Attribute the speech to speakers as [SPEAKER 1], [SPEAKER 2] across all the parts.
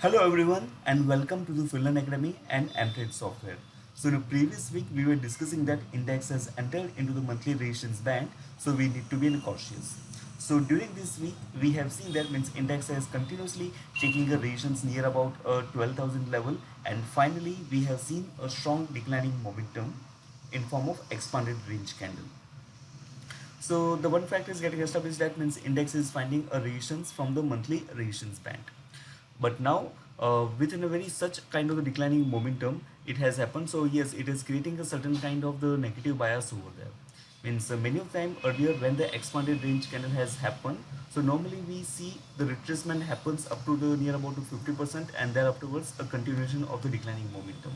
[SPEAKER 1] Hello everyone and welcome to the Finland Academy and Amtrade Software. So in the previous week we were discussing that index has entered into the monthly reactions band, so we need to be cautious. So during this week we have seen that means index has continuously taking a reactions near about a 12,000 level, and finally we have seen a strong declining momentum in form of expanded range candle. So the one factor is getting established, that means index is finding a reactions from the monthly reactions band. But now within a very such kind of a declining momentum it has happened. So yes, it is creating a certain kind of the negative bias over there. Means many of time earlier when the expanded range candle has happened, so normally we see the retracement happens up to the near about to 50%, and then afterwards a continuation of the declining momentum.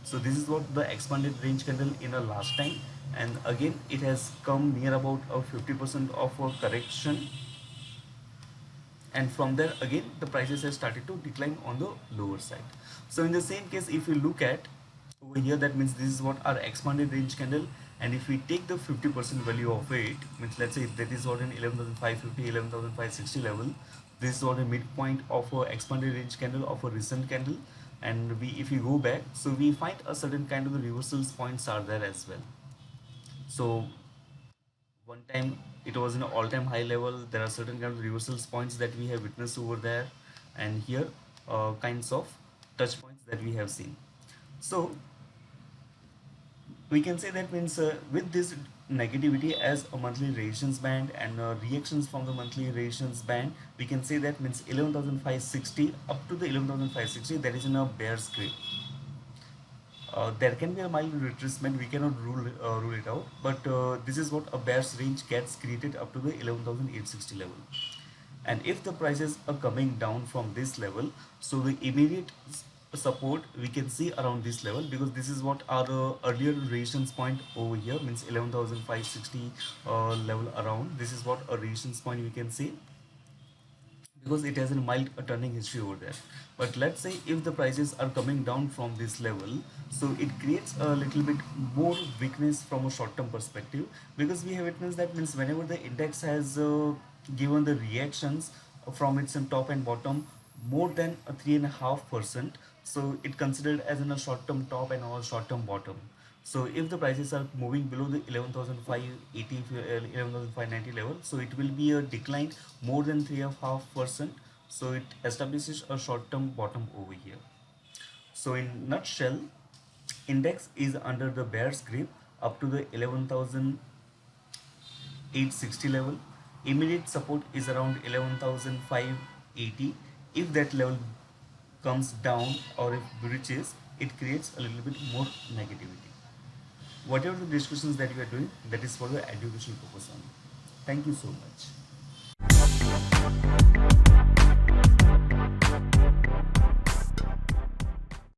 [SPEAKER 1] So this is what the expanded range candle in a last time, and again it has come near about a 50% of a correction, and from there again the prices have started to decline on the lower side. So in the same case, if you look at over here, that means this is what our expanded range candle, and if we take the 50% value of it, means let's say that is what an 11,550 11,560 level, this is what a midpoint of a expanded range candle of a recent candle, and we if we go back, so we find a certain kind of the reversals points are there as well. So one time it was in an all-time high level, there are certain kind of reversals points that we have witnessed over there, and here kinds of touch points that we have seen. So we can say that means with this negativity as a monthly reactions band and reactions from the monthly reactions band, we can say that means 11,560 up to the 11,560, that is in a bear script. There can be a mild retracement, we cannot rule it out, but this is what a bear's range gets created up to the 11,860 level. And if the prices are coming down from this level, so the immediate support we can see around this level, because this is what our earlier resistance point over here, means 11,560 level around. This is what a resistance point we can see, because it has a mild turning history over there. But let's say if the prices are coming down from this level, so it creates a little bit more weakness from a short term perspective, because we have witnessed that means whenever the index has given the reactions from its top and bottom more than a 3.5%, so it considered as in a short term top and or short term bottom. So if the prices are moving below the 11,580, 11,590 level, so it will be a decline more than 3.5%. So it establishes a short-term bottom over here. So in nutshell, index is under the bear's grip up to the 11,860 level. Immediate support is around 11,580. If that level comes down or if breaches, it creates a little bit more negativity. Whatever the discussions that you are doing, that is for the educational purpose only. Thank you so much.